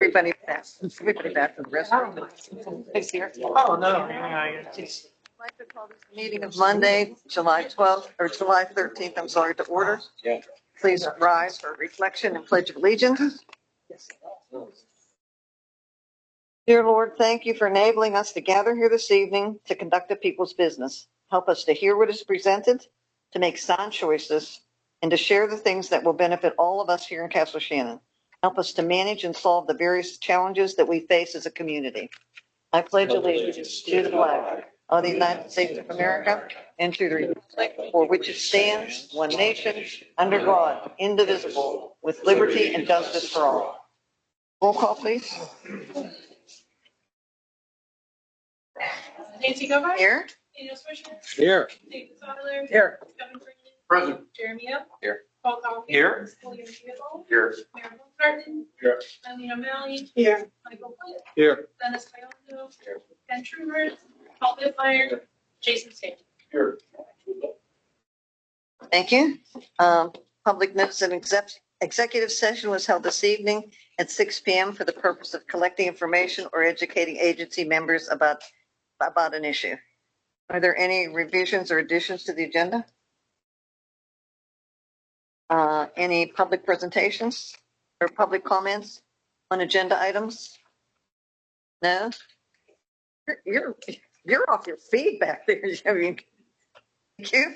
Everybody back from the restaurant. Is here. Oh, no. Yeah, it's I'd like to call this meeting of Monday, July 12th, or July 13th, I'm sorry, to order. Yeah. Please rise for reflection and pledge of allegiance. Dear Lord, thank you for enabling us to gather here this evening to conduct the people's business. Help us to hear what is presented, to make sound choices, and to share the things that will benefit all of us here in Castle Shannon. Help us to manage and solve the various challenges that we face as a community. I pledge allegiance to the flag of the United States of America and to the republic for which it stands, one nation, under God, indivisible, with liberty and justice for all. Roll call, please. Nancy Govine. Here. Daniel Swisher. Here. David Fowler. Here. Kevin Freeman. Present. Jeremy O. Here. Paul Coffey. Here. William Theobald. Here. Mayor Baumgarten. Here. Eileen O'Malley. Here. Michael Flint. Here. Dennis Coyote. Here. Ken Trumer. Paul Bitmeyer. Jason Stanton. Here. Thank you. Public notice and executive session was held this evening at 6 p.m. for the purpose of collecting information or educating agency members about an issue. Are there any revisions or additions to the agenda? Any public presentations or public comments on agenda items? No? You're off your feet back there. I mean, thank you.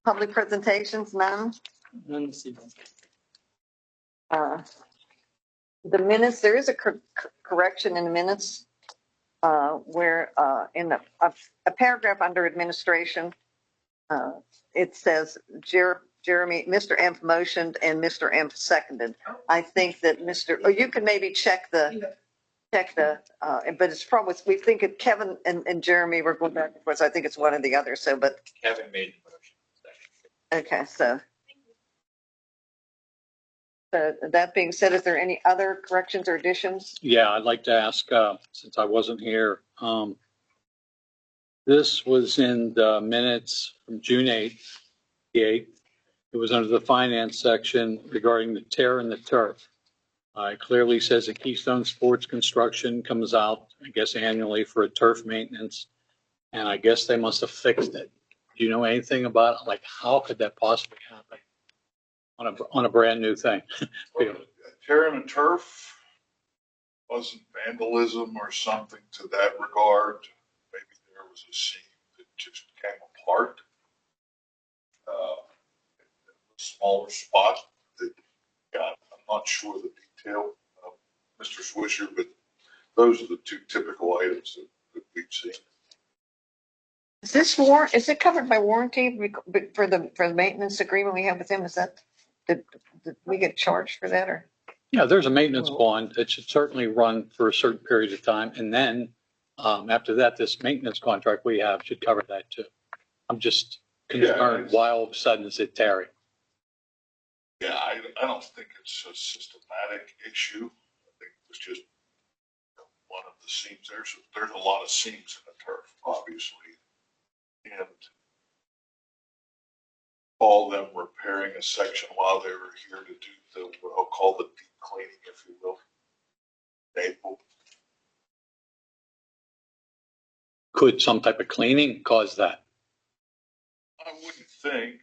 Public presentations, none. None this evening. The minutes, there is a correction in the minutes where in a paragraph under administration, it says Jeremy, Mr. Emp motioned and Mr. Emp seconded. I think that you can maybe check the, but it's probably, we think it Kevin and Jeremy were going back and forth. So I think it's one or the other. So, but. Kevin made the motion. Okay, so that being said, is there any other corrections or additions? Yeah, I'd like to ask, since I wasn't here, this was in the minutes from June 8th, the 8th. It was under the finance section regarding the tear and the turf. It clearly says that Keystone Sports Construction comes out, I guess, annually for a turf maintenance, and I guess they must have fixed it. Do you know anything about it? Like, how could that possibly happen on a brand new thing? Tearing and turf wasn't vandalism or something to that regard. Maybe there was a seam that just came apart. A smaller spot that got, I'm not sure the detail, Mr. Swisher, but those are the two typical items that we've seen. Is it covered by warranty for the maintenance agreement we have with them? Is that, did we get charged for that or? Yeah, there's a maintenance bond. It should certainly run for a certain period of time. And then after that, this maintenance contract we have should cover that too. I'm just concerned why all of a sudden is it tearing? Yeah, I don't think it's a systematic issue. I think it was just one of the seams there. So there's a lot of seams in the turf, obviously. And all them repairing a section while they were here to do the, what I'll call the deep cleaning, if you will. April. Could some type of cleaning cause that? I wouldn't think.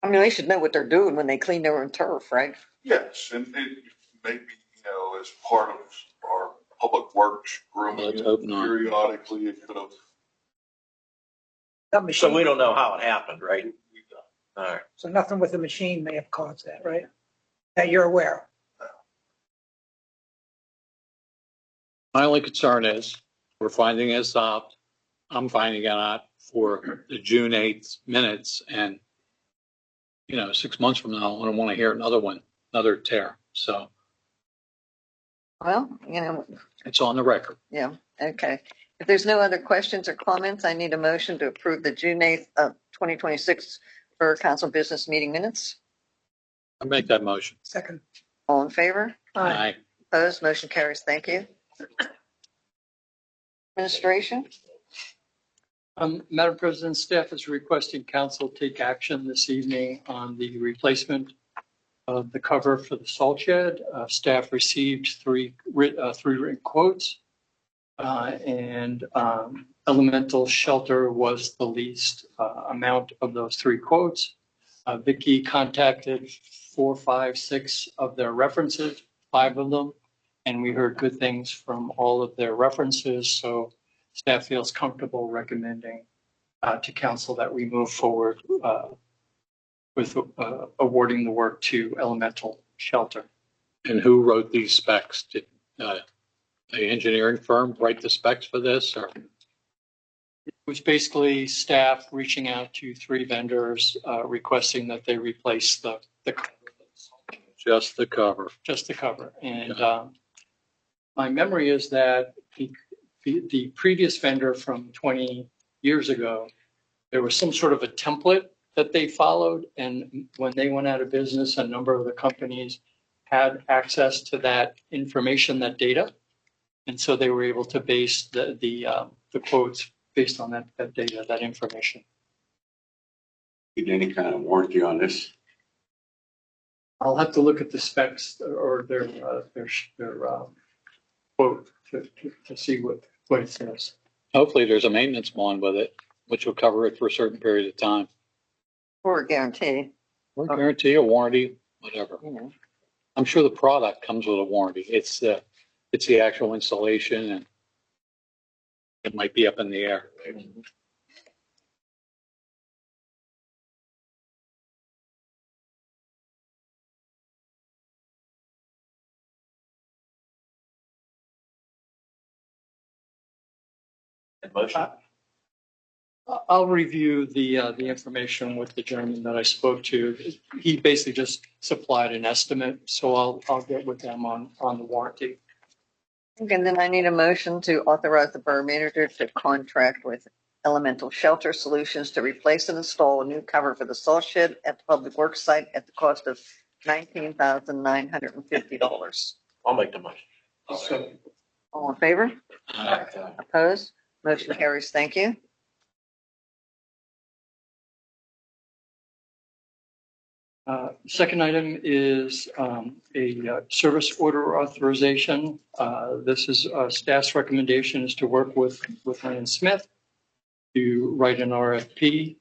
I mean, they should know what they're doing when they clean their own turf, right? Yes, and it maybe, as part of our public works grooming, Let's hope not. periodically it could have. So we don't know how it happened, right? All right. So nothing with the machine may have caused that, right? That you're aware of. My only concern is we're finding this out. I'm finding it out for the June 8th minutes. And, 6 months from now, I don't want to hear another tear. So. Well, it's on the record. Yeah. Okay. If there's no other questions or comments, I need a motion to approve the June 8th of 2026 for council business meeting minutes. I make that motion. Second. All in favor? Aye. Opposed? Motion carries. Thank you. Administration. Madam President, staff is requesting council take action this evening on the replacement the cover for the salt shed. Staff received three written quotes. And Elemental Shelter was the least amount of those three quotes. Vicky contacted 4, 5, 6 of their references, 5 of them, and we heard good things from all of their references. So staff feels comfortable recommending to council that we move forward with awarding the work to Elemental Shelter. And who wrote these specs? Did the engineering firm write the specs for this, or? It was basically staff reaching out to 3 vendors, requesting that they replace the cover. Just the cover. Just the cover. And my memory is that the previous vendor from 20 years ago, there was some sort of a template that they followed. And when they went out of business, a number of the companies had access to that information, that data. And so they were able to base the quotes based on that data, that information. Get any kind of warranty on this? I'll have to look at the specs or their quote to see what it says. Hopefully there's a maintenance bond with it, which will cover it for a certain period of time. Or a guarantee. Or a guarantee, a warranty, whatever. You know. I'm sure the product comes with a warranty. It's the actual installation, and it might be up in the air. Motion? I'll review the information with the gentleman that I spoke to. He basically just supplied an estimate, so I'll get with them on the warranty. And then I need a motion to authorize the borough manager to contract with Elemental Shelter Solutions to replace and install a new cover for the salt shed at the public works site at the cost of $19,950. I'll make the motion. So, All in favor? Opposed? Motion carries. Thank you. second item is a service order authorization. This is staff's recommendation is to work with Lane Smith to write an RFP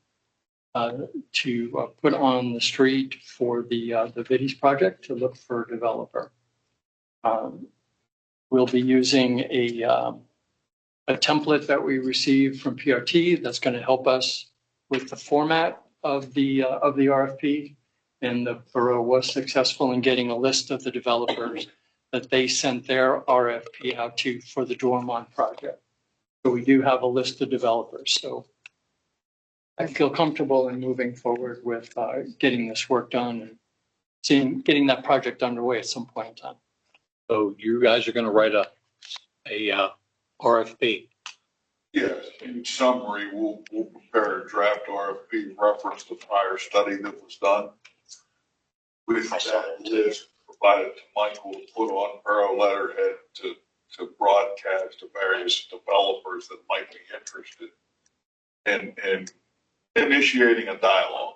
to put on the street for the Viddies project to look for a developer. We'll be using a template that we received from PRT that's going to help us with the format of the RFP. And the borough was successful in getting a list of the developers that they sent their RFP out to for the Dormont project. So we do have a list of developers. So I feel comfortable in moving forward with getting this work done and getting that project underway at some point in time. So you guys are going to write a RFP. Yes, in summary, we'll prepare a draft RFP, reference the prior study that was done. With that list provided to Michael to put on Borough letterhead to broadcast to various developers that might be interested in initiating a dialogue.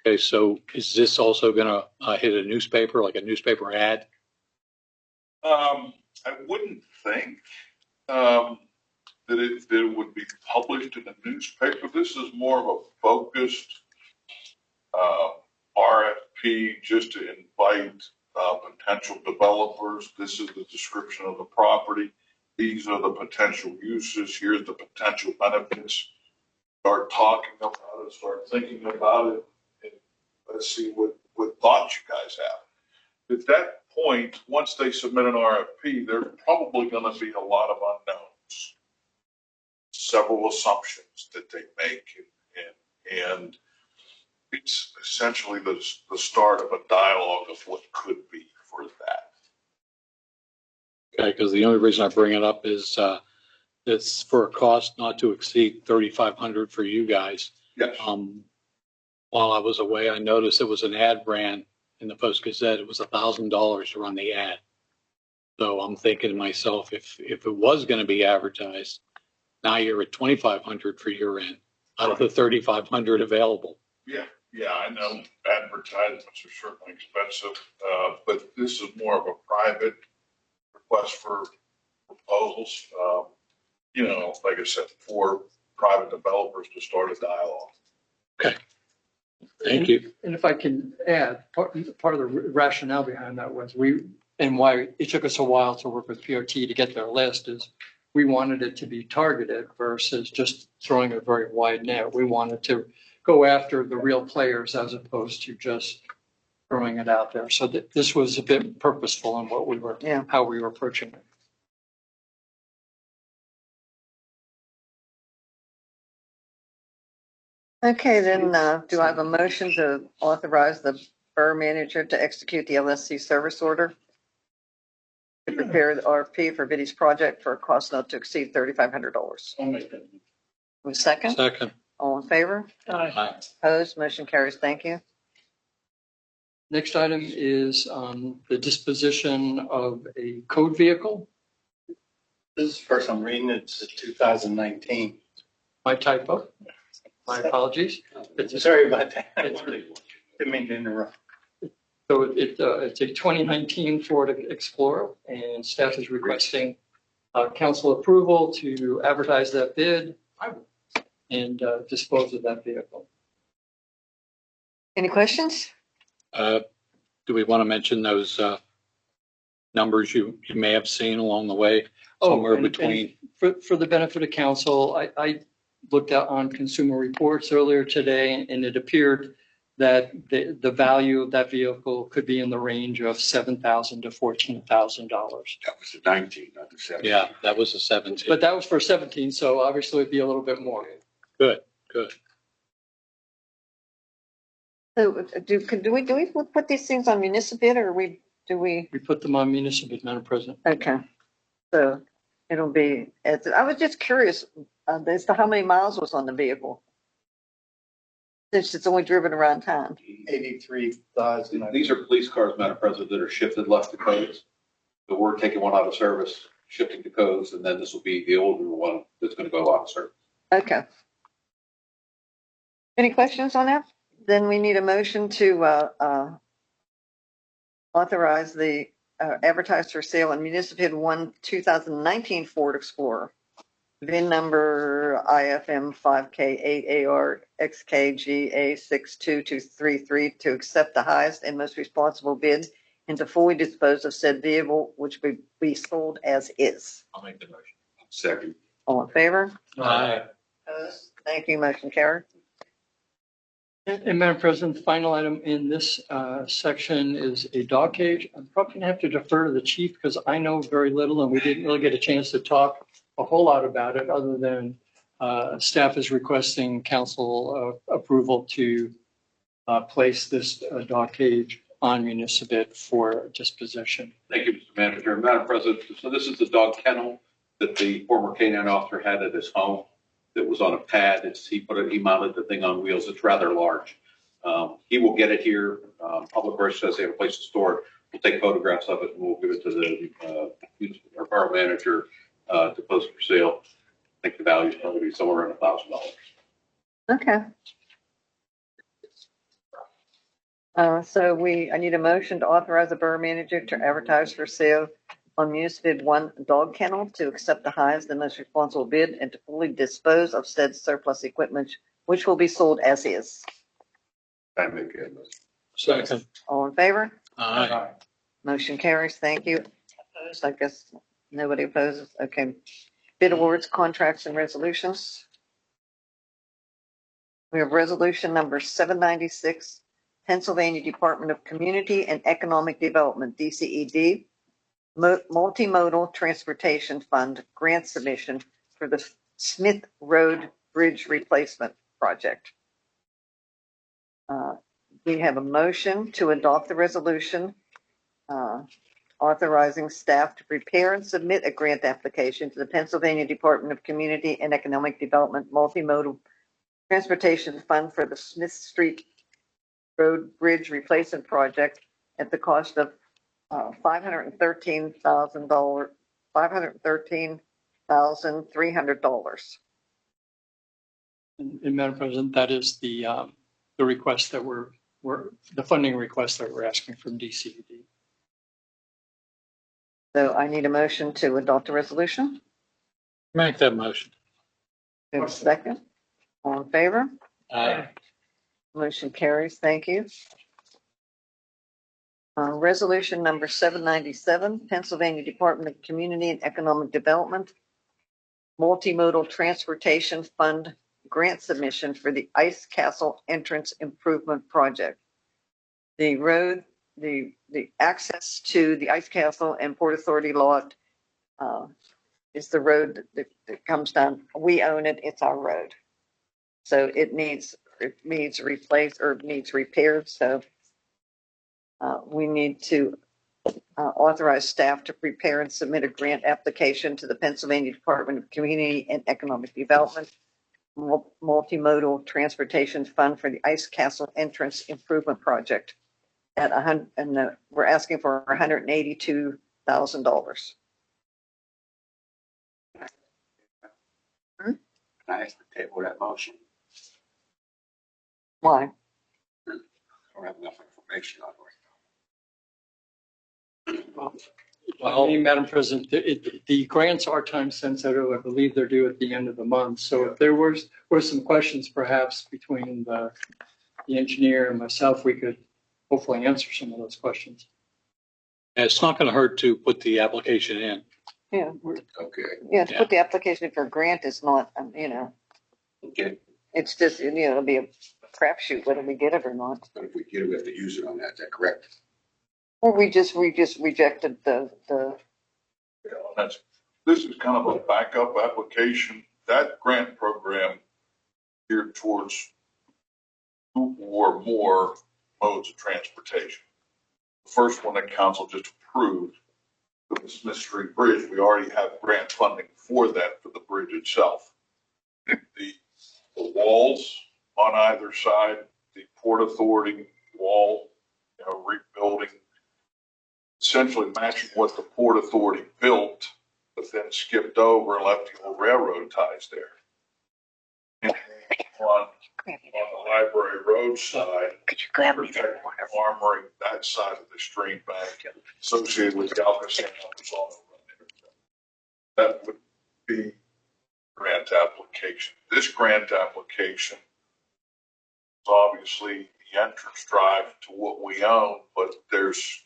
Okay, so is this also going to hit a newspaper, like a newspaper ad? I wouldn't think that it would be published in a newspaper. This is more of a focused RFP just to invite potential developers. This is the description of the property. These are the potential uses. Here's the potential benefits. Start talking about it, start thinking about it, and let's see what thoughts you guys have. At that point, once they submit an RFP, there's probably going to be a lot of unknowns, several assumptions that they make, and it's essentially the start of a dialogue of what could be for that. Okay, because the only reason I bring it up is it's for a cost not to exceed $3,500 for you guys. Yes. While I was away, I noticed there was an ad ran in the Post-Gazette. It was $1,000 to run the ad. So I'm thinking to myself, if it was going to be advertised, now you're at $2,500 for your end out of the $3,500 available. Yeah. Yeah, I know advertisements are certainly expensive, but this is more of a private request for proposals. Like I said, for private developers to start a dialogue. Thank you. And if I can add, part of the rationale behind that was and why it took us a while to work with PRT to get their list is we wanted it to be targeted versus just throwing a very wide net. We wanted to go after the real players as opposed to just throwing it out there. So this was a bit purposeful in how we were approaching it. Okay, then, do I have a motion to authorize the borough manager to execute the LSC service order to prepare the RFP for Biddy's project for a cost not to exceed $3,500? I'll make that. Second, Second. all in favor? Aye. Opposed? Motion carries. Thank you. Next item is the disposition of a code vehicle. This is the first I'm reading it. It's 2019. My typo. My apologies. Sorry about that. Didn't mean to interrupt. So it's a 2019 Ford Explorer, and staff is requesting council approval to advertise that bid and dispose of that vehicle. Any questions? Do we want to mention those numbers you may have seen along the way? Somewhere between. For the benefit of council, I looked out on Consumer Reports earlier today, and it appeared that the value of that vehicle could be in the range of $7,000 to $14,000. That was the 19, not the 17. Yeah, that was a 17. But that was for 17, so obviously it'd be a little bit more. Good. So do we put these things on municipal bid or do we? We put them on municipal bid, Madam President. Okay. So it'll be, I was just curious as to how many miles was on the vehicle. Since it's only driven around town. 83,000. These are police cars, Madam President, that are shifted left to codes. So we're taking one out of service, shifting to codes, and then this will be the older one that's going to go out of service. Okay. Any questions on that? Then we need a motion to authorize the advertised for sale on municipal bid 1 2019 Ford Explorer. VIN number IFM 5K8AR XKGA62233 to accept the highest and most responsible bid and to fully dispose of said vehicle, which will be sold as is. I'll make the motion. Second. All in favor? Aye. Opposed? Thank you. Motion carried. And Madam President, the final item in this section is a dog cage. I'm probably going to have to defer to the chief because I know very little and we didn't really get a chance to talk a whole lot about it other than staff is requesting council approval to place this dog cage on municipal bid for disposition. Thank you, Mr. Manager. Madam President, so this is the dog kennel that the former canine officer had at his home that was on a pad. He mounted the thing on wheels. It's rather large. He will get it here. Public Works says they have a place to store it. We'll take photographs of it and we'll give it to our borough manager to post for sale. I think the value is probably somewhere around $1,000. Okay. So I need a motion to authorize the borough manager to advertise for sale on municipal bid 1 dog kennel to accept the highest and most responsible bid and to fully dispose of said surplus equipment, which will be sold as is. I make it. Second. All in favor? Aye. Motion carries. Thank you. Opposed? I guess nobody opposes. Okay. Bid awards, contracts, and resolutions. We have resolution number 796, Pennsylvania Department of Community and Economic Development, DCED, Multimodal Transportation Fund grant submission for the Smith Road Bridge Replacement Project. We have a motion to adopt the resolution authorizing staff to prepare and submit a grant application to the Pennsylvania Department of Community and Economic Development Multimodal Transportation Fund for the Smith Street Road Bridge Replacement Project at the cost of $513,300. And Madam President, that is the the request that the funding request that we're asking from DCED. So I need a motion to adopt a resolution. Make that motion. Do I have a second? All in favor? Aye. Motion carries. Thank you. Resolution number 797, Pennsylvania Department of Community and Economic Development, Multimodal Transportation Fund grant submission for the Ice Castle Entrance Improvement Project. The road, the access to the Ice Castle and Port Authority lot is the road that comes down. We own it. It's our road. So it needs replaced or needs repaired. So we need to authorize staff to prepare and submit a grant application to the Pennsylvania Department of Community and Economic Development Multimodal Transportation Fund for the Ice Castle Entrance Improvement Project at we're asking for $182,000. Can I table that motion? Why? I don't have enough information on it. Well, Madam President, the grants are time sensitive. I believe they're due at the end of the month. So if there were some questions perhaps between the engineer and myself, we could hopefully answer some of those questions. And it's not going to hurt to put the application in. Yeah. Okay. Yeah. To put the application for a grant is not, Okay. it's just, it'll be a crapshoot whether we get it or not. But if we get it, we have to use it on that. Is that correct? Or we just rejected the. This is kind of a backup application. That grant program geared towards two or more modes of transportation. The first one that council just approved, the Smith Street Bridge, we already have grant funding for that for the bridge itself. The walls on either side, the Port Authority wall, rebuilding, essentially matching what the Port Authority built, but then skipped over and left the old railroad ties there. And on the Library Road side, protecting armoring that side of the stream bank associated with the Alcosan. That would be grant application. This grant application is obviously the entrance drive to what we own, but there's,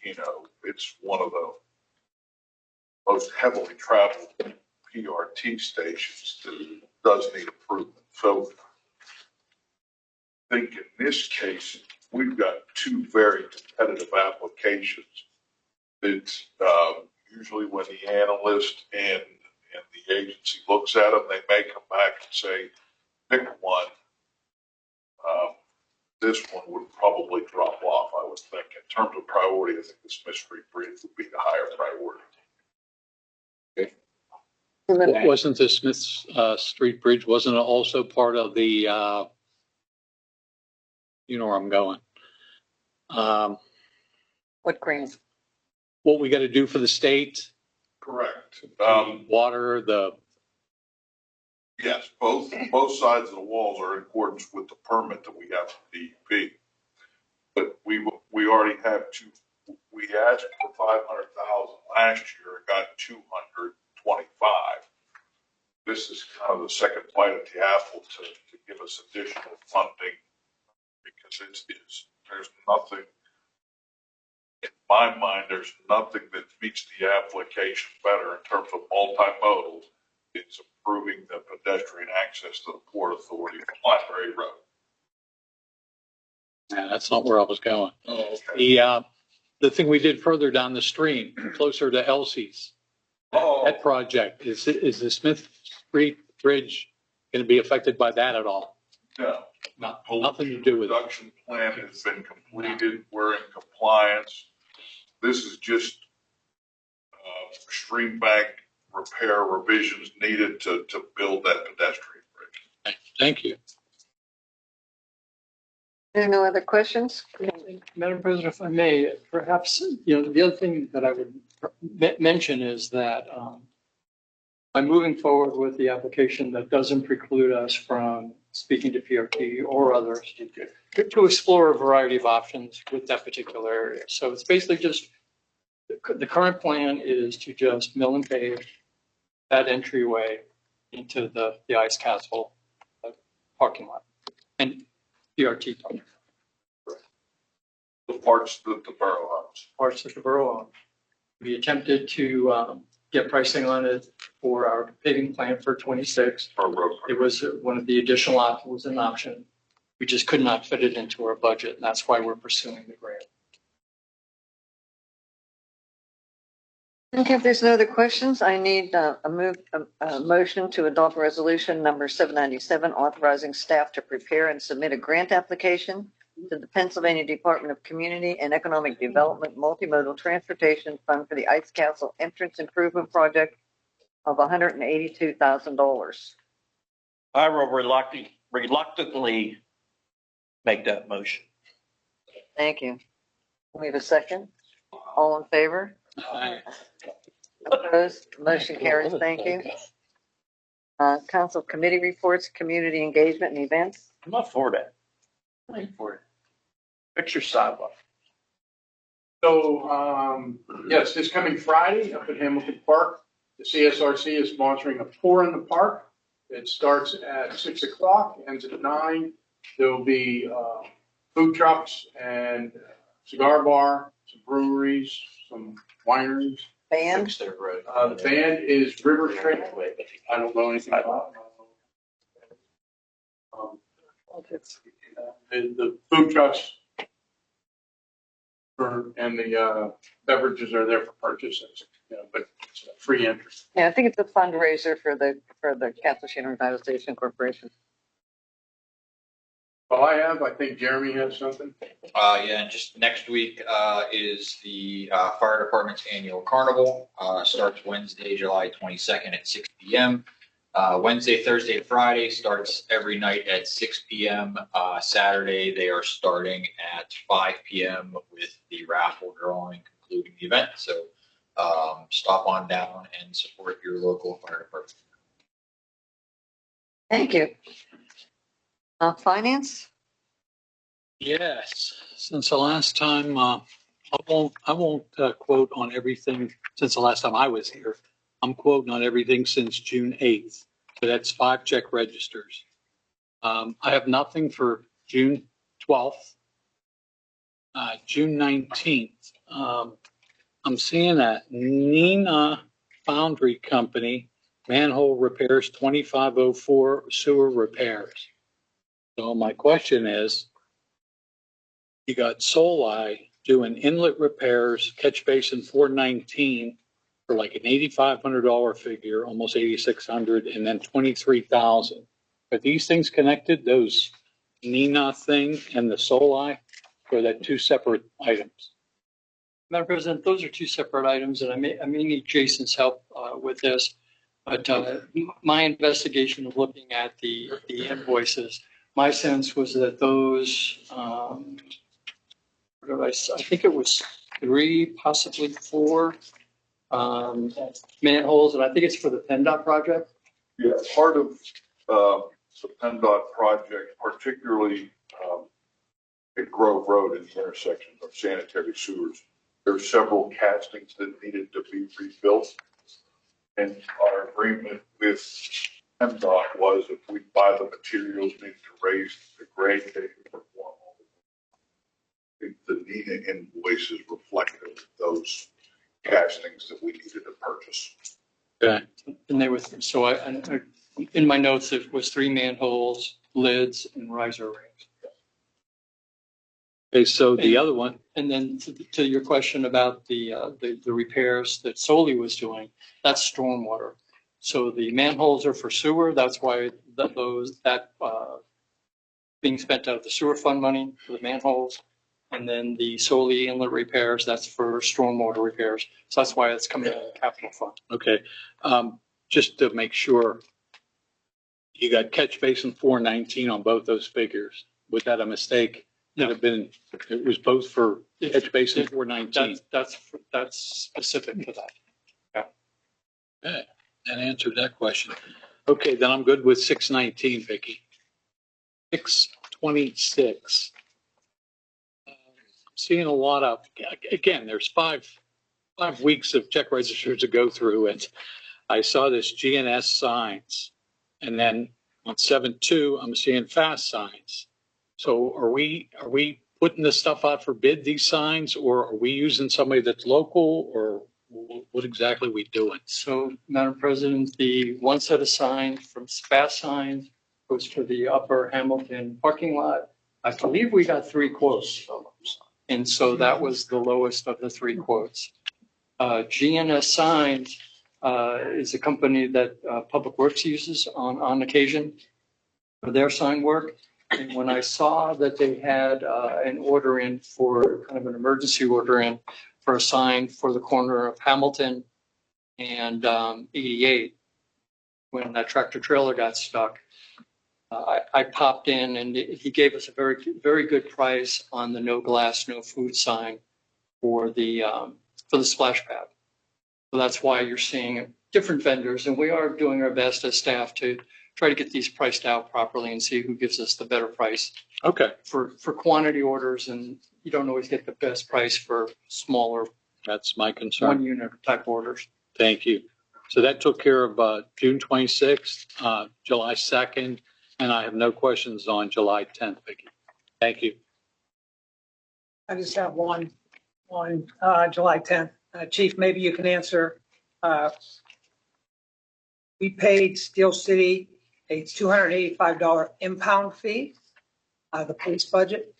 it's one of the most heavily traveled PRT stations that does need improvement. So I think in this case, we've got two very competitive applications. It's usually when the analyst and the agency looks at them, they may come back and say, pick one. This one would probably drop off, I would think. In terms of priority, I think the Smith Street Bridge would be the higher priority. Wasn't the Smith Street Bridge, wasn't it also part of the, you know where I'm going? What grant? What we got to do for the state, Correct. water, Yes, both sides of the walls are in accordance with the permit that we have from DEP. But we already have we asked for 500,000 last year and got 225. This is kind of the second bite at the apple to give us additional funding, because there's nothing, in my mind, there's nothing that meets the application better in terms of multimodal. It's improving the pedestrian access to the Port Authority from Library Road. yeah, that's not where I was going. Oh, okay. The thing we did further down the stream, closer to Elsie's, that project, is the Smith Street Bridge going to be affected by that at all? No. Nothing to do with it. Production plan has been completed. We're in compliance. This is just stream bank repair revisions needed to build that pedestrian bridge. Thank you. There are no other questions? Madam President, if I may, perhaps, the other thing that I would mention is that by moving forward with the application, that doesn't preclude us from speaking to PRT or others to explore a variety of options with that particular area. So it's basically just, the current plan is to just mill and pave that entryway into the Ice Castle parking lot and PRT parking. The parts that the borough owns. Parts of the borough own. We attempted to get pricing on it for our paving plan for 26. Or road. It was one of the additional options, was an option. We just could not fit it into our budget, and that's why we're pursuing the grant. Okay, if there's no other questions, I need a motion to adopt resolution number 797, authorizing staff to prepare and submit a grant application to the Pennsylvania Department of Community and Economic Development Multimodal Transportation Fund for the Ice Castle Entrance Improvement Project of $182,000. I will reluctantly make that motion. Thank you. We have a second. All in favor? Aye. Opposed? Motion carries. Thank you. Council committee reports, community engagement and events. I'm not for that. I'm not for it. Fix your sidewalk. So, yes, this coming Friday up at Hamilton Park, the CSRC is sponsoring a Pour in the Park. It starts at 6 o'clock, ends at 9. There will be food trucks and cigar bar, some breweries, some wineries. Band. The band is River Trail. I don't know anything about it. The food trucks and the beverages are there for purchases, but it's a free entry. Yeah, I think it's a fundraiser for the Castle Shannon Revitalization Corporation. All I have, I think Jeremy has something. Yeah, and just next week is the fire department's annual carnival. Starts Wednesday, July 22nd at 6 p.m. Wednesday, Thursday, Friday starts every night at 6 p.m. Saturday, they are starting at 5 p.m. with the raffle drawing concluding the event. So stop on down and support your local fire department. Thank you. Finance? Yes, since the last time, I won't quote on everything since the last time I was here. I'm quoting on everything since June 8th. So that's 5 check registers. I have nothing for June 12th. June 19th. I'm seeing that Nina Foundry Company, manhole repairs, 2504 sewer repairs. So my question is, you got Soli doing inlet repairs, catch basin 419 for like an $8,500 figure, almost 8,600, and then 23,000. Are these things connected? Those Nina thing and the Soli, or are that two separate items? Madam President, those are two separate items, and I may need Jason's help with this. But my investigation of looking at the invoices, my sense was that those, I think it was 3, possibly 4 manholes, and I think it's for the PennDOT project. Yeah, part of the PennDOT project, particularly at Grove Road in the intersection of sanitary sewers, there are several castings that needed to be rebuilt. And our agreement with PennDOT was if we buy the materials needed to raise the grade, they could perform all the NINA invoices reflective of those castings that we needed to purchase. Okay. And they were, so I in my notes, it was 3 manholes, lids, and riser rings. Okay, so the other one, And then to your question about the repairs that Soli was doing, that's stormwater. So the manholes are for sewer. That's why that being spent out of the sewer fund money for the manholes. And then the Soli inlet repairs, that's for stormwater repairs. So that's why it's coming out of the capital fund. okay. Just to make sure, you got catch basin 419 on both those figures. Was that a mistake? No. It was both for catch basin 419. That's specific to that. Okay, that answered that question. Okay, then I'm good with 619, Vicki. 6/26. I'm seeing a lot of, again, there's five weeks of check registers to go through, and I saw this GNS signs. And then on 7/2, I'm seeing fast signs. So are we putting this stuff out for bid, these signs, or are we using somebody that's local, or what exactly are we doing? So, Madam President, the one set of signs from fast signs was for the upper Hamilton parking lot. I believe we got 3 quotes. And so that was the lowest of the 3 quotes. GNS Signs is a company that Public Works uses on occasion for their sign work. And when I saw that they had an order in for kind of an emergency order in for a sign for the corner of Hamilton and 88, when that tractor trailer got stuck, I popped in and he gave us a very, very good price on the no glass, no food sign for the splash pad. So that's why you're seeing different vendors, and we are doing our best as staff to try to get these priced out properly and see who gives us the better price. Okay, For quantity orders, and you don't always get the best price for smaller that's my concern. 1 unit type orders. Thank you. So that took care of June 26th, July 2nd, and I have no questions on July 10th, Vicki. Thank you. I just have one July 10th. Chief, maybe you can answer. We paid Steel City a $285 impound fee out of the police budget.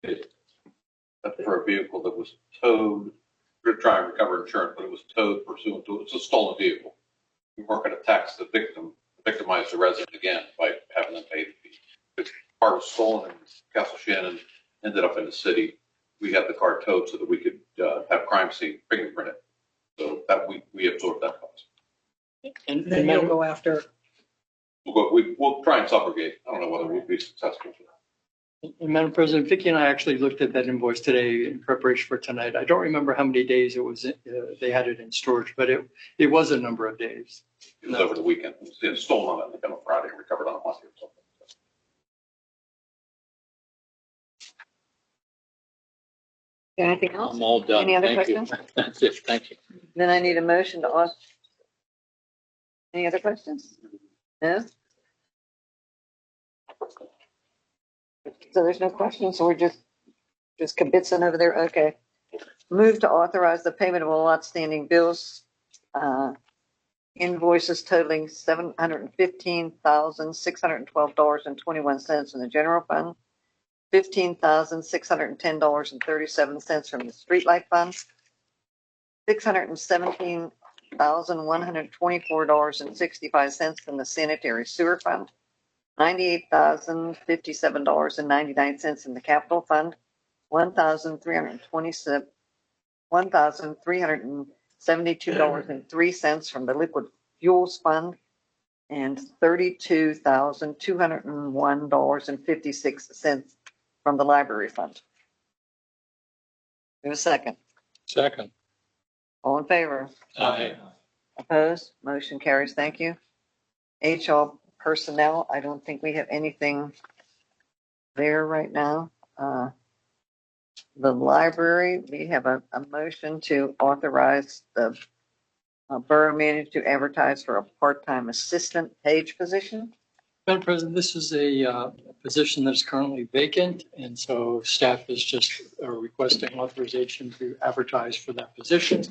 For a vehicle that was towed, we're trying to recover insurance, but it was towed pursuant to, it's a stolen vehicle. We weren't going to tax the victim, victimize the resident again by having them pay the fee. The car was stolen in Castle Shannon, ended up in the city. We had the car towed so that we could have crime scene fingerprinted. So that we absorbed that cost. And then you'll go after. We'll try and subrogate. I don't know whether we'll be successful. And Madam President, Vicki and I actually looked at that invoice today in preparation for tonight. I don't remember how many days it was, they had it in storage, but it was a number of days. It was over the weekend. It was stolen on a Friday and recovered on a Monday or something. Anything else? I'm all done. Any other Thank you. questions? That's it. Thank you. Then I need a motion to authorize. Any other questions? No? So there's no questions, so we're just kibitzing over there? Okay. Move to authorize the payment of all outstanding bills, invoices totaling $715,612.21 in the general fund, $15,610.37 from the streetlight fund, $617,124.65 from the sanitary sewer fund, $98,057.99 in the capital fund, $1,372.03 from the liquid fuels fund, and $32,201.56 from the library fund. There's a second. Second. All in favor? Aye. Opposed? Motion carries. Thank you. HR personnel, I don't think we have anything there right now. The library, we have a motion to authorize the borough manager to advertise for a part-time assistant page position. Madam President, this is a position that's currently vacant, and so staff is just requesting authorization to advertise for that position.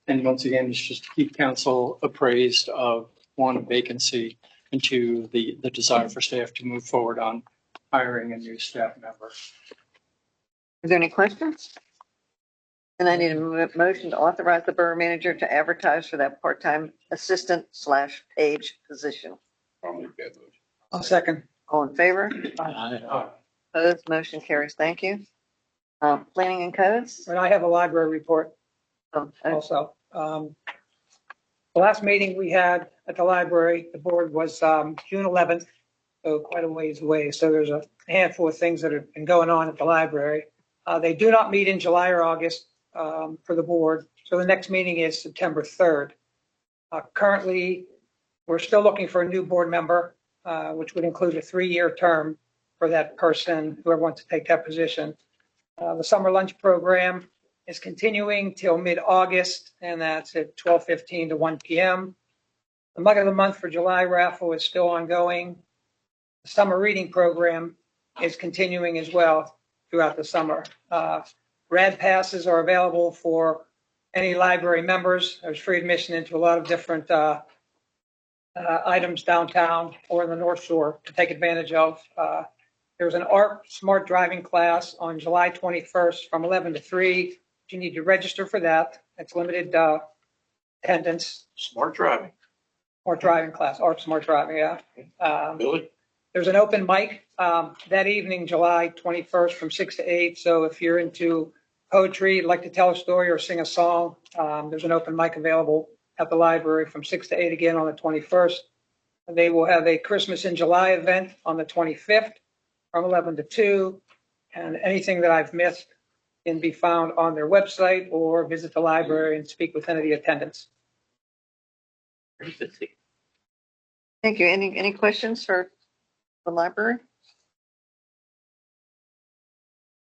And once again, it's just to keep council appraised of one, vacancy, and two, the desire for staff to move forward on hiring a new staff member. Is there any questions? And I need a motion to authorize the borough manager to advertise for that part-time assistant/page position. I'll make that motion. I'll second. All in favor? Aye. Opposed? Motion carries. Thank you. Planning and codes? And I have a library report Oh, also. The last meeting we had at the library, the board was June 11th, so quite a ways away. So there's a handful of things that have been going on at the library. They do not meet in July or August for the board. So the next meeting is September 3rd. Currently, we're still looking for a new board member. which would include a 3-year term for that person, whoever wants to take that position. The summer lunch program is continuing till mid-August, and that's at 12:15 to 1 p.m. The Mug of the Month for July raffle is still ongoing. The summer reading program is continuing as well throughout the summer. Rad passes are available for any library members. There's free admission into a lot of different items downtown or in the North Shore to take advantage of. There's an art smart driving class on July 21st from 11 to 3. You need to register for that. It's limited attendance. Smart driving. Smart driving class, art smart driving, yeah. Billy? There's an open mic that evening, July 21st from 6 to 8. So if you're into poetry, like to tell a story or sing a song, there's an open mic available at the library from 6 to 8 again on the 21st. And they will have a Christmas in July event on the 25th from 11 to 2. And anything that I've missed can be found on their website or visit the library and speak with any of the attendants. Thank you. Any questions for the library?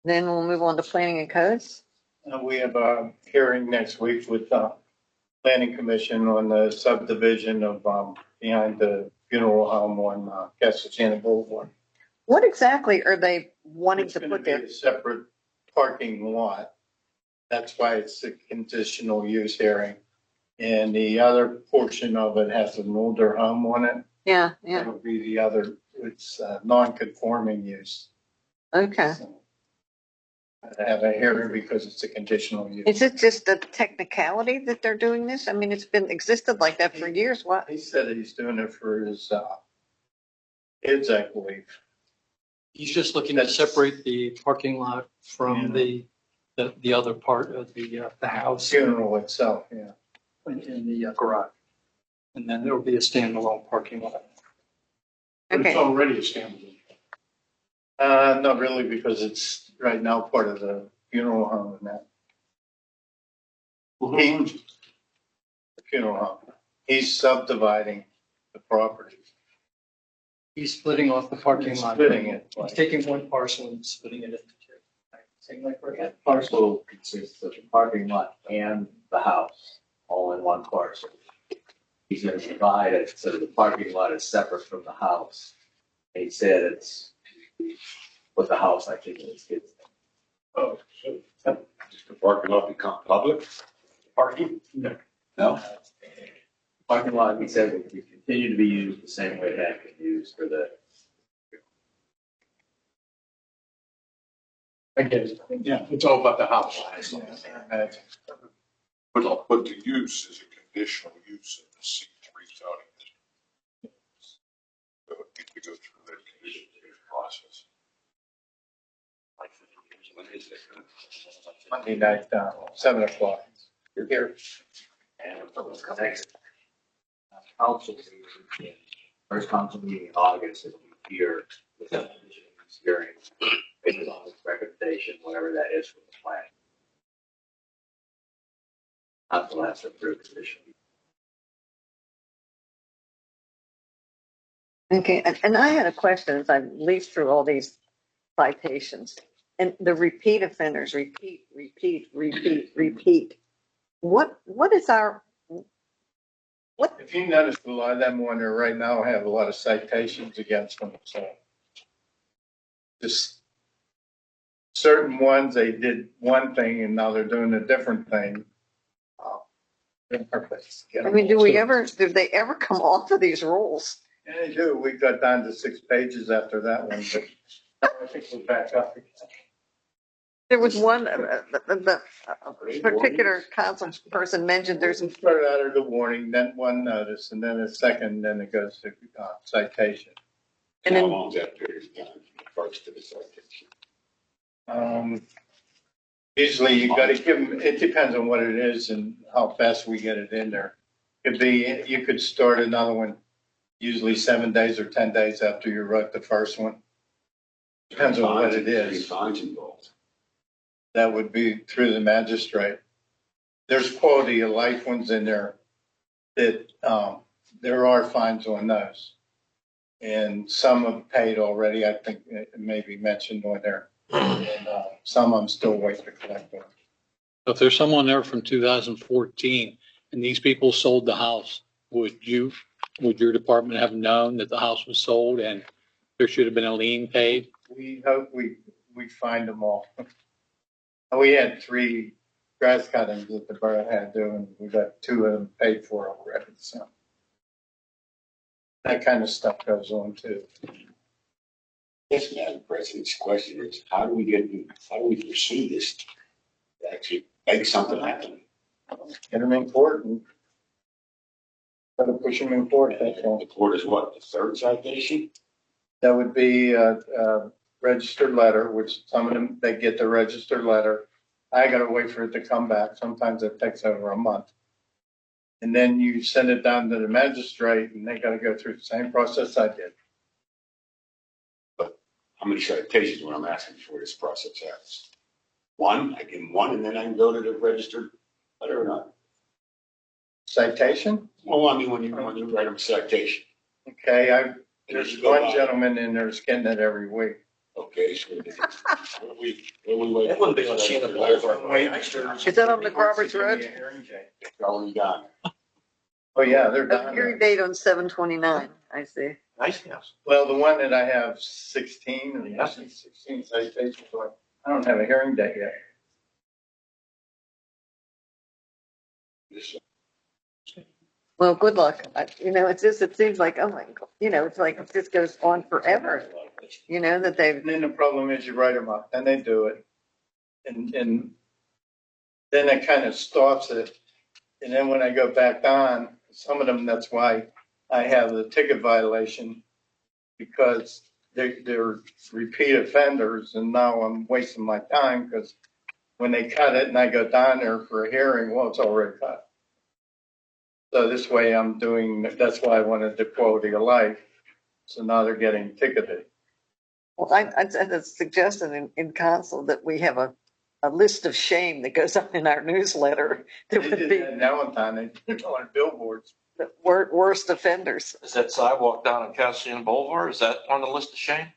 Then we'll move on to planning and codes. We have a hearing next week with the Planning Commission on the subdivision of behind the funeral home on Castellana Boulevard. What exactly are they wanting It's to going to put be there? a separate parking lot. That's why it's a conditional use hearing. And the other portion of it has an older home on it. Yeah, yeah. That'll be the other, it's non-conforming use. Okay. So, I have a hearing because it's a conditional use. Is it just a technicality that they're doing this? I mean, it's been existed like that for years. What? He said that he's doing it for his kids, I believe. He's just looking to separate the parking lot from the other part of the house Funeral itself, yeah. in the garage. And then there will be a standalone parking lot. But it's Okay. already a standalone. Not really, because it's right now part of the funeral home and that. Well, who owns it? The funeral home. He's subdividing the property. He's splitting off the parking He's lot. splitting it. He's taking one parcel and splitting it into two. Same like we're That parcel consists of the parking lot and the house, all in one parcel. He's gonna divide it so the parking lot is separate from the house. And he said it's with the house, I think it's his. Oh, so just the parking lot become public? Parking? No? Parking lot, he said, will continue to be used the same way it had been used for the. I get it. Yeah, it's all about the house. But the use is a conditional use in the C3 zoning. So it needs to go through that conditional use process. Monday night, 7 o'clock. You're here. And next council meeting, first council meeting in August, it'll be here with the hearing, based on his recommendation, whatever that is from the plan. Council has to approve condition. Okay. And I had a question as I leafed through all these citations and the repeat offenders, repeat. What is our, what? If you notice, a lot of them on there right now have a lot of citations against them, so. Just certain ones, they did one thing and now they're doing a different thing. I mean, do they ever come off of these rules? Yeah, they do. We got down to 6 pages after that one, but I think we're back up again. There was one, the particular council person mentioned there's. We started out of the warning, then one notice, and then a second, then it goes to citation. And How then, long's that period of time? First to the citation. Usually you got to give them, it depends on what it is and how fast we get it in there. Could be, you could start another one usually 7 days or 10 days after you wrote the first one. Depends on what it is. Fines involved. That would be through the magistrate. There's quality of life ones in there that there are fines on those. And some have paid already, I think it may be mentioned on there. And some I'm still waiting to collect on. If there's someone there from 2014 and these people sold the house, would your department have known that the house was sold and there should have been a lien paid? We hope we find them all. We had 3 grass cuttings that the borough had to, and we got 2 of them paid for already, so. That kind of stuff goes on too. Yes, Madam President's question is, how do we pursue this to actually make something happen? Get them in court and try to push them in court, that's all. The court is what, the third citation? That would be a registered letter, which some of them, they get the registered letter. I gotta wait for it to come back. Sometimes it takes over a month. And then you send it down to the magistrate and they gotta go through the same process I did. How many citations when I'm asking for this process happens? 1, I give them 1 and then I can go to the registered letter or not? Citation? Well, I mean, when you write them a citation. Okay, there's one gentleman in there's getting it every week. Okay, so we wait. That wouldn't be on Shannon Boulevard. Is that on McRoberts Road? Already done. Oh, yeah, they're The done. hearing date on 7/29, I see. Nice house. Well, the one that I have 16 or 16 citations, so I don't have a hearing date yet. Well, good luck. It seems like, oh my, it's like, it just goes on forever, that they've, And then the problem is you write them up, and they do it. And then it kind of stops it. And then when I go back on, some of them, that's why I have the ticket violation, because they're repeat offenders, and now I'm wasting my time, because when they cut it and I go down there for a hearing, well, it's already cut. So this way that's why I wanted the quality of life. So now they're getting ticketed. well, I suggested in council that we have a list of shame that goes on in our newsletter that They would did be that now in time, they put it on billboards. the worst offenders. Is that sidewalk down on Cassian Boulevard? Is that on the list of shame?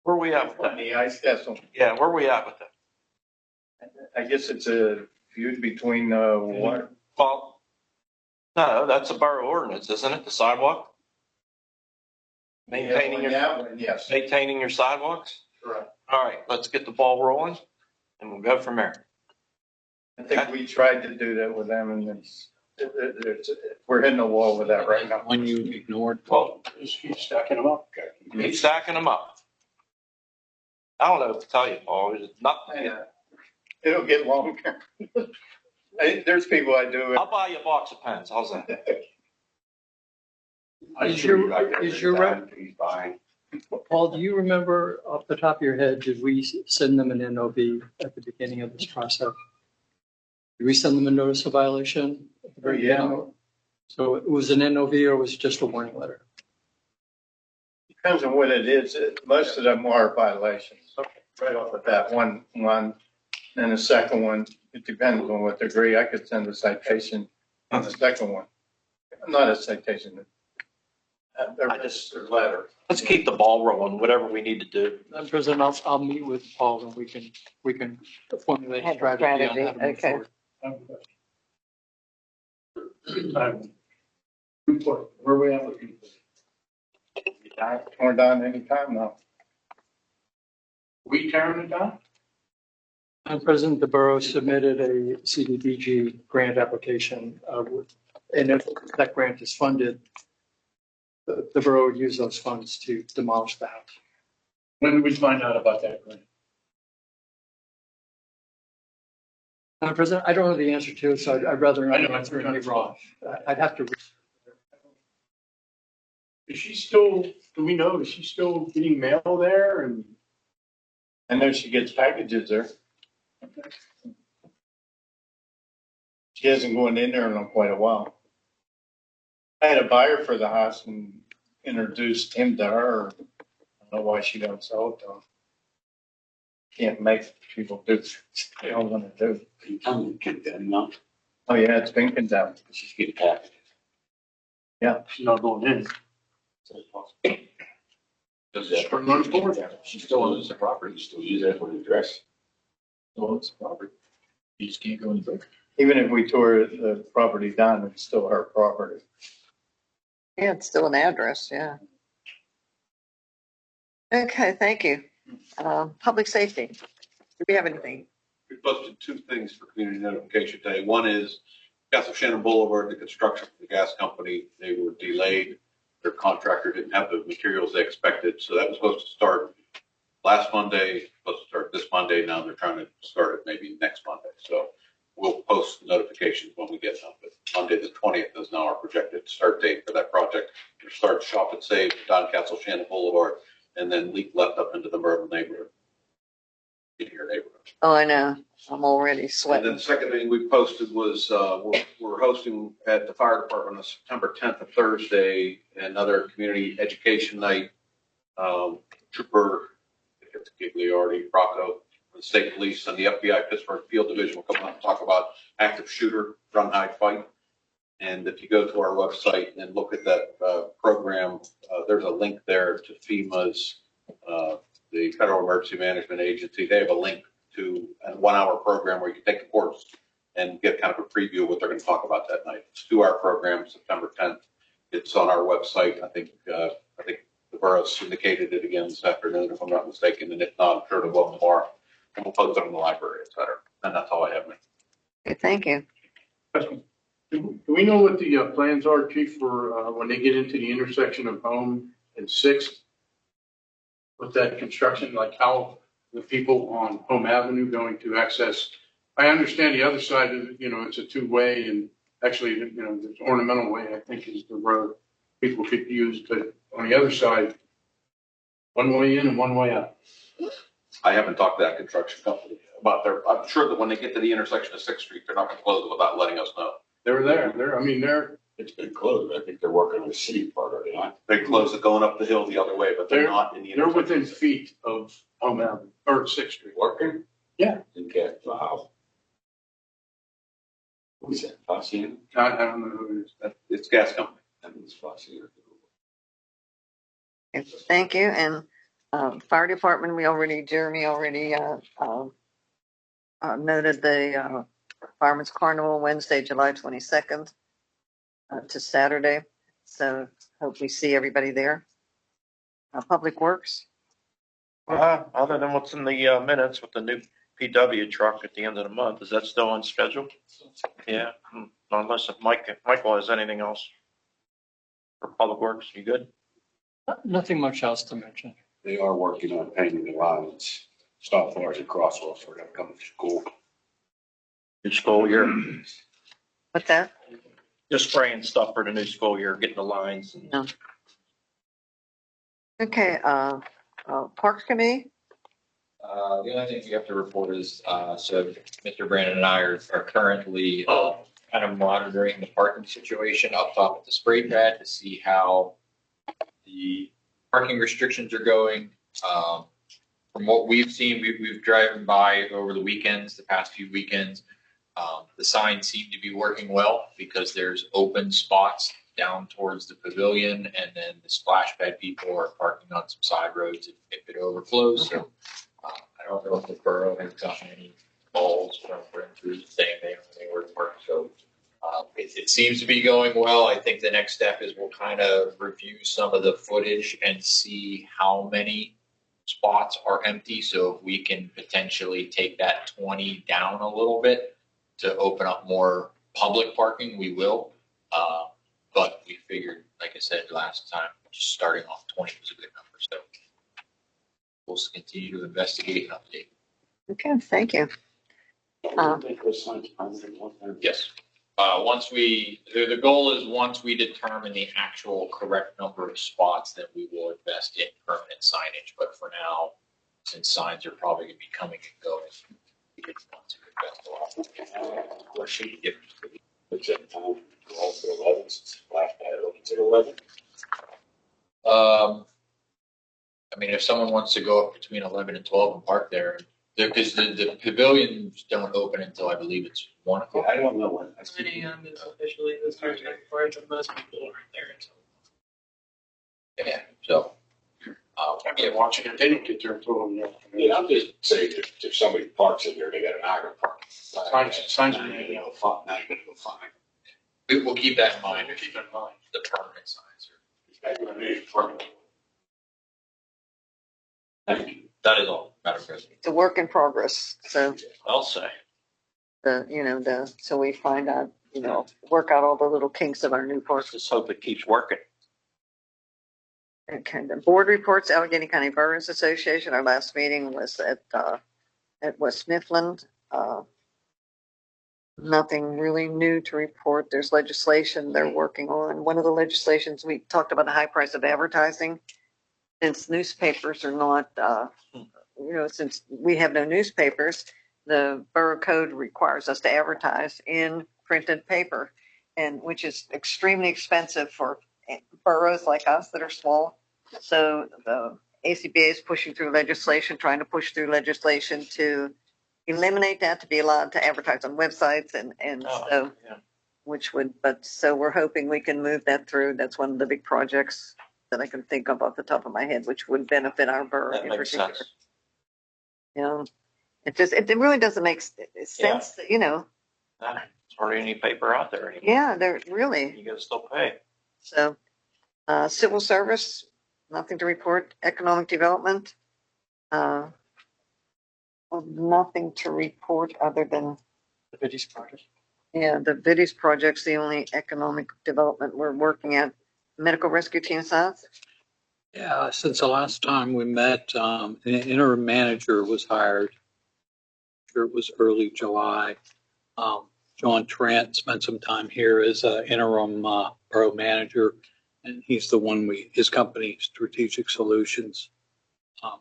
Where are we at with On that? the ice castle. Yeah, where are we at with that? I guess it's a feud between, what? Well, no, that's a borough ordinance, isn't it? The sidewalk? Maintaining Yes. maintaining your sidewalks? Correct. All right, let's get the ball rolling and we'll go from there. I think we tried to do that with them, and we're hitting the wall with that right now. When you ignored, Well, Just keep stacking them up. keep stacking them up. I don't know what to tell you, Paul. It's not, Yeah. It'll get longer. There's people I do it. I'll buy you a box of pens. How's that? Is your rep, He's buying. Paul, do you remember off the top of your head, did we send them an NOV at the beginning of this process? Did we send them a notice of violation at the very Yeah. beginning? So it was an NOV or was it just a warning letter? Depends on what it is. Most of them are violations. Right off the bat, one, and the second one, it depends on what degree. I could send a citation on the second one. Not a citation. A registered letter. Let's keep the ball rolling, whatever we need to do. Madam President, I'll meet with Paul and we can formulate a Have a strategy on how to strategy, move okay. forward. Where are we at with Torn down anytime now. we tearing it down? Madam President, the borough submitted a CDBG grant application, and if that grant is funded, the borough would use those funds to demolish the house. When did we find out about that grant? Madam President, I don't know the answer to it, so I'd rather I not know, answer it's any wrong. I'd have to. Is she still, do we know, is she still getting mail there and? I know she gets packages there. She hasn't gone in there in quite a while. I had a buyer for the house and introduced him to her. I don't know why she don't sell it to him. Can't make people do what they don't want to do. He come and get them now. Oh, yeah, it's been condemned. She's getting packages. She's not going in. Does Just run forward. She still owns the property, you still use that for the address. Well, it's property. You just can't go any further. Even if we tore the property down, it's still our property. Yeah, it's still an address, yeah. Okay, thank you. Public safety. Do we have anything? We posted two things for community notification today. One is Castle Shannon Boulevard, the construction for the gas company, they were delayed. Their contractor didn't have the materials they expected, so that was supposed to start last Monday, supposed to start this Monday. Now they're trying to start it maybe next Monday. So we'll post notifications when we get them. But Monday the 20th is now our projected start date for that project. We'll start Shop and Save Don Castle Shannon Boulevard and then leak left up into the Myrtle neighborhood. In your neighborhood. Oh, I know. I'm already And then sweating. the second thing we posted was, we're hosting at the fire department on September 10th, a Thursday, another community education night. Trooper Gigliardi, Rocco, the state police and the FBI Pittsburgh Field Division will come out and talk about active shooter, run, hide, fight. And if you go to our website and look at that program, there's a link there to FEMA's, the Federal Emergency Management Agency. They have a link to a 1 hour program where you can take the course and get kind of a preview of what they're going to talk about that night. It's a 2 hour program, September 10th. It's on our website. I think the borough syndicated it again this afternoon, if I'm not mistaken. And if not, I'm sure it will tomorrow. And we'll post it on the library, et cetera. And that's all I have, Nick. Okay, thank you. Do we know what the plans are, Chief, for when they get into the intersection of Home and 6th? With that construction, like how the people on Home Avenue going to access? I understand the other side of it, it's a two-way and actually, there's ornamental way, I think, is the road people could use. But on the other side, one way in and one way out. I haven't talked to that construction company about I'm sure that when they get to the intersection of 6th Street, they're not going to close it without letting us know. They're there. They're. It's been closed. I think they're working on the city part, are they not? They close it going up the hill the other way, but they're not in the They're intersection. within feet of Home Avenue or 6th Street. Working? Yeah. Okay, wow. Who's that? Fasciano? I don't know who it is. It's gas company. That means Fasciano. Okay, thank you. And fire department, Jeremy already noted the Fireman's Carnival Wednesday, July 22nd to Saturday. So hope we see everybody there. Public Works. Other than what's in the minutes with the new PW truck at the end of the month, is that still on schedule? Yeah, unless if Michael has anything else for Public Works, you good? Nothing much else to mention. They are working on painting the lines, stop bars and crosswalks for them coming to school. New school year, What's that? just spraying stuff for the new school year, getting the lines. And Okay, Parks Committee. The only thing we have to report is, so Mr. Brandon and I are currently kind of monitoring the parking situation up top at the spray pad to see how the parking restrictions are going. From what we've seen, we've driven by over the weekends, the past few weekends. The signs seem to be working well because there's open spots down towards the pavilion, and then the splash pad people are parking on some side roads if it overflows. So I don't know if the borough has gotten any calls from renters saying they were to work. So it seems to be going well. I think the next step is we'll kind of review some of the footage and see how many spots are empty. So if we can potentially take that 20 down a little bit to open up more public parking, we will. But we figured, like I said last time, just starting off 20 was a good number. So we'll continue to investigate and update. Okay, thank you. Yes. The goal is once we determine the actual correct number of spots, then we will invest in permanent signage. But for now, since signs are probably going to be coming and going, we didn't want to invest a lot. Question. What's that time? All for 11, since last pad opens at 11. I mean, if someone wants to go up between 11 and 12 and park there, because the pavilions don't open until I believe it's 1 o'clock. I don't know when. 9 a.m. is officially the start time for it, but most people aren't there until. Yeah, so, I've been watching it, they didn't get there until in the afternoon. Yeah, I'm just saying, if somebody parks in there, they got an hour park. Signs are Not made. even a fine. we will keep that in mind, We'll keep it in mind. the permanent signs. Not even a permit. Thank you. That is all, Madam President. It's a work in progress. So I'll say. so we find out, work out all the little kinks of our new park. Just hope it keeps working. Okay, the board reports, Allegheny County Boroughs Association. Our last meeting was at West Mifflin. Nothing really new to report. There's legislation they're working on. One of the legislations, we talked about the high price of advertising. Since newspapers are not, since we have no newspapers, the borough code requires us to advertise in printed paper, and which is extremely expensive for boroughs like us that are small. So the ACBA is pushing through legislation, trying to push through legislation to eliminate that, to be allowed to advertise on websites so so we're hoping we can move that through. That's one of the big projects that I can think of off the top of my head, which would benefit our borough That in makes particular. sense. It really doesn't make sense, There's hardly any paper out there anymore. Yeah, they're really. You gotta still pay. So, civil service, nothing to report. Economic development, nothing to report other than, The Biddy's project. the Biddy's project's the only economic development we're working at. Medical Rescue Team South. Yeah, since the last time we met, an interim manager was hired. Sure, it was early July. John Trent spent some time here as an interim borough manager, and he's the one his company, Strategic Solutions,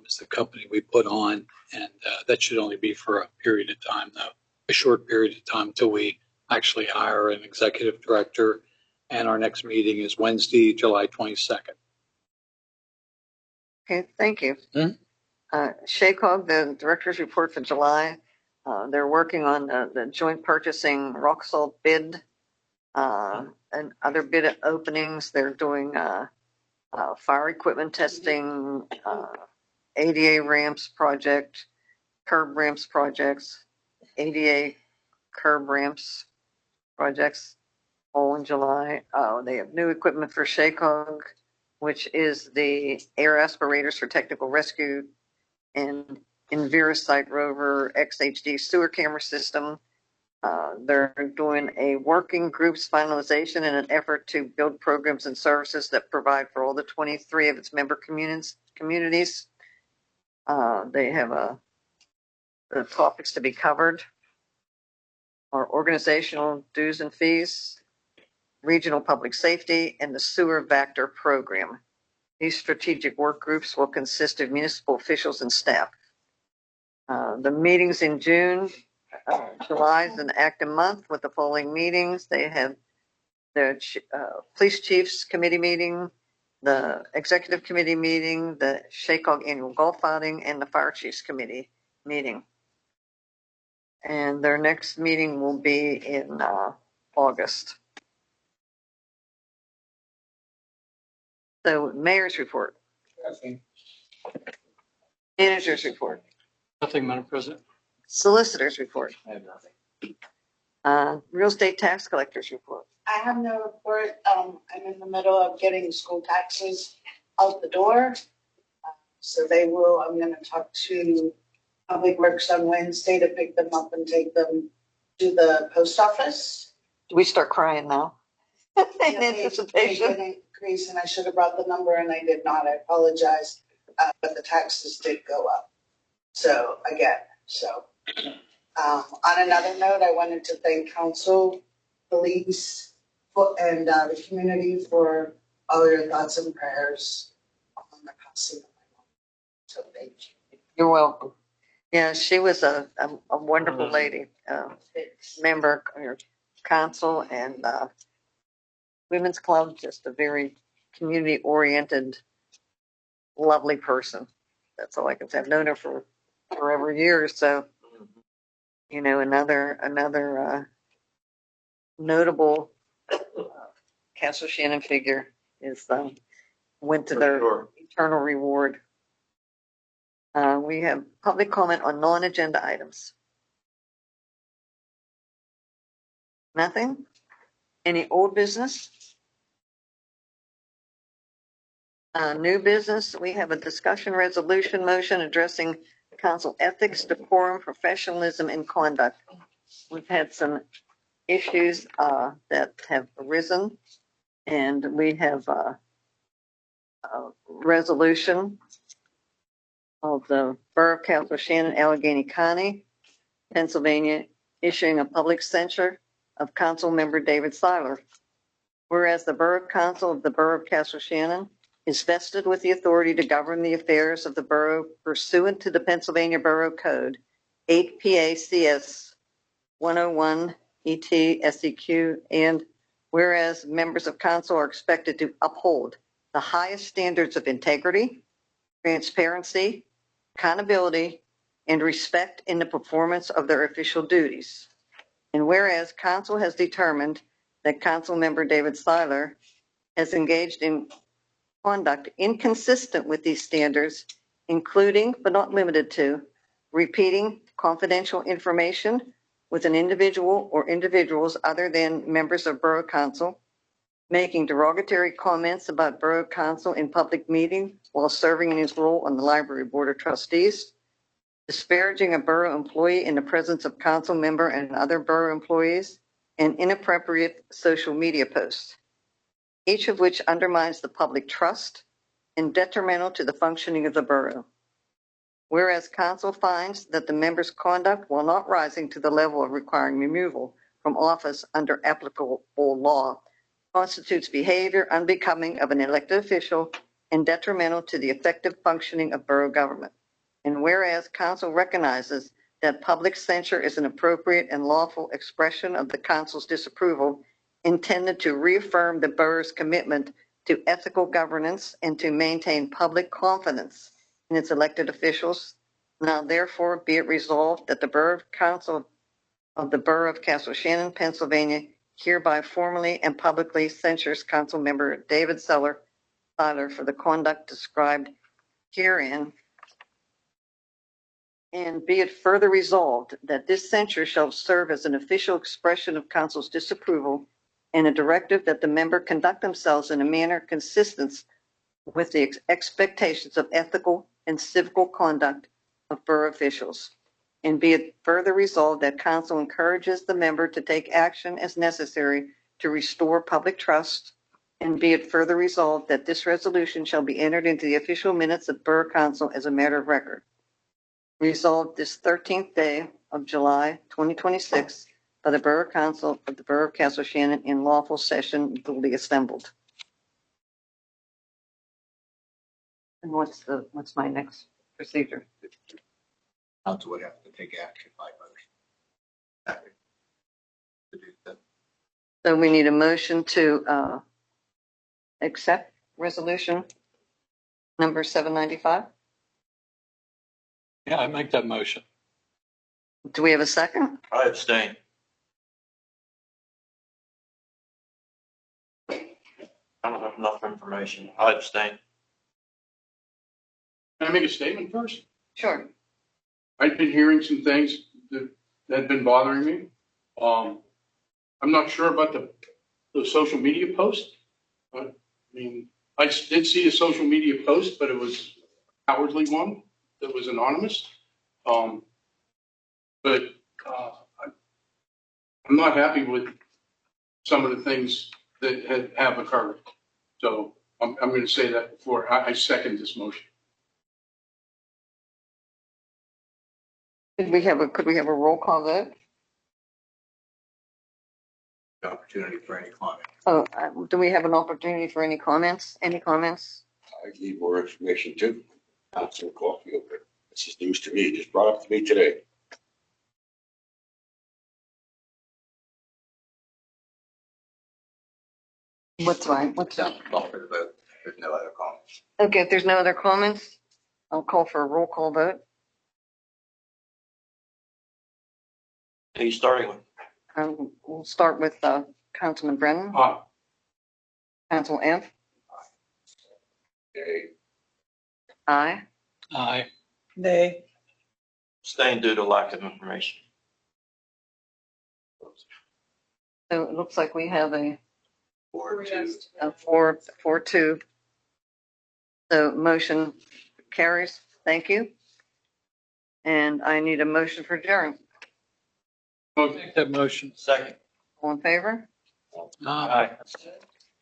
is the company we put on, and that should only be for a period of time, though, a short period of time till we actually hire an executive director. And our next meeting is Wednesday, July 22nd. Okay, thank you. Hmm? SHACOG, the director's report for July. They're working on the joint purchasing rock salt bid and other bid openings. They're doing fire equipment testing, ADA ramps project, curb ramps projects, ADA curb ramps projects, all in July. They have new equipment for SHACOG, which is the air aspirators for technical rescue and Envirosite Rover XHD sewer camera system. They're doing a working groups finalization in an effort to build programs and services that provide for all the 23 of its member communities. They have the topics to be covered are organizational dues and fees, regional public safety, and the sewer vector program. These strategic work groups will consist of municipal officials and staff. The meetings in June, July is an active month with the following meetings. They have the police chiefs committee meeting, the executive committee meeting, the SHACOG annual golf outing, and the fire chiefs committee meeting. And their next meeting will be in August. So mayor's report. Manager's report. Nothing, Madam President. Solicitor's report. I have nothing. Real estate tax collector's report. I have no report. I'm in the middle of getting school taxes out the door. I'm going to talk to Public Works on Wednesday to pick them up and take them to the post office. Do we start crying now? In Yeah, anticipation. they did increase, and I should have brought the number and I did not. I apologize. But the taxes did go up. On another note, I wanted to thank council, police, and the community for all your thoughts and prayers on the passing of my mom. So thank you. You're welcome. Yeah, she was a wonderful lady, member of your council and women's club, just a very community oriented, lovely person. That's all I can say. I've known her for forever years. So, another notable Castle Shannon figure is went to For their sure. eternal reward. We have public comment on non-agenda items. Nothing? Any old business? New business, we have a discussion resolution motion addressing council ethics, decorum, professionalism, and conduct. We've had some issues that have arisen, and we have a resolution of the Borough of Castle Shannon, Allegheny County, Pennsylvania, issuing a public censure of Council Member David Seiler. Whereas the Borough Council of the Borough of Castle Shannon is vested with the authority to govern the affairs of the borough pursuant to the Pennsylvania Borough Code, 8 PACS 101 ET SEQ, and whereas members of council are expected to uphold the highest standards of integrity, transparency, accountability, and respect in the performance of their official duties. And whereas council has determined that council member David Seiler has engaged in conduct inconsistent with these standards, including but not limited to repeating confidential information with an individual or individuals other than members of Borough Council, making derogatory comments about Borough Council in public meeting while serving in his role on the Library Board of Trustees, disparaging a borough employee in the presence of council member and other borough employees, and inappropriate social media posts, each of which undermines the public trust and detrimental to the functioning of the borough. Whereas council finds that the member's conduct, while not rising to the level of requiring removal from office under applicable law, constitutes behavior unbecoming of an elected official and detrimental to the effective functioning of borough government. And whereas council recognizes that public censure is an appropriate and lawful expression of the council's disapproval intended to reaffirm the borough's commitment to ethical governance and to maintain public confidence in its elected officials, now therefore be it resolved that the Borough Council of the Borough of Castle Shannon, Pennsylvania, hereby formally and publicly censures council member David Seiler for the conduct described herein. And be it further resolved that this censure shall serve as an official expression of council's disapproval and a directive that the member conduct themselves in a manner consistent with the expectations of ethical and civical conduct of borough officials. And be it further resolved that council encourages the member to take action as necessary to restore public trust. And be it further resolved that this resolution shall be entered into the official minutes of Borough Council as a matter of record. Resolved this 13th day of July 2026 by the Borough Council of the Borough of Castle Shannon in lawful session duly assembled. And what's my next procedure? Council would have to take action by motion. To do that. So we need a motion to accept resolution number 795. Yeah, I make that motion. Do we have a second? I abstain. I don't have enough information. I abstain. Can I make a statement first? Sure. I've been hearing some things that have been bothering me. I'm not sure about the social media post. I mean, I did see a social media post, but it was a cowardly one that was anonymous. But I'm not happy with some of the things that have occurred. So I'm going to say that before I second this motion. Could we have a roll call vote? Opportunity for any comment. Oh, do we have an opportunity for any comments? Any comments? I need more information too. Councilor Caulfield, but this is news to me. Just brought up to me today. What's right? What's Call for the vote. There's no other comments. okay? If there's no other comments, I'll call for a roll call vote. Who are you starting with? We'll start with Councilman Brennan, Aye. Council Ant. Aye. Aye. Nay. Staying due to lack of information. So it looks like we have a 4-2. 4-2. So motion carries. Thank you. And I need a motion for adjournment. Make that motion. Second. All in favor? Aye.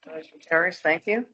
Motion carries. Thank you.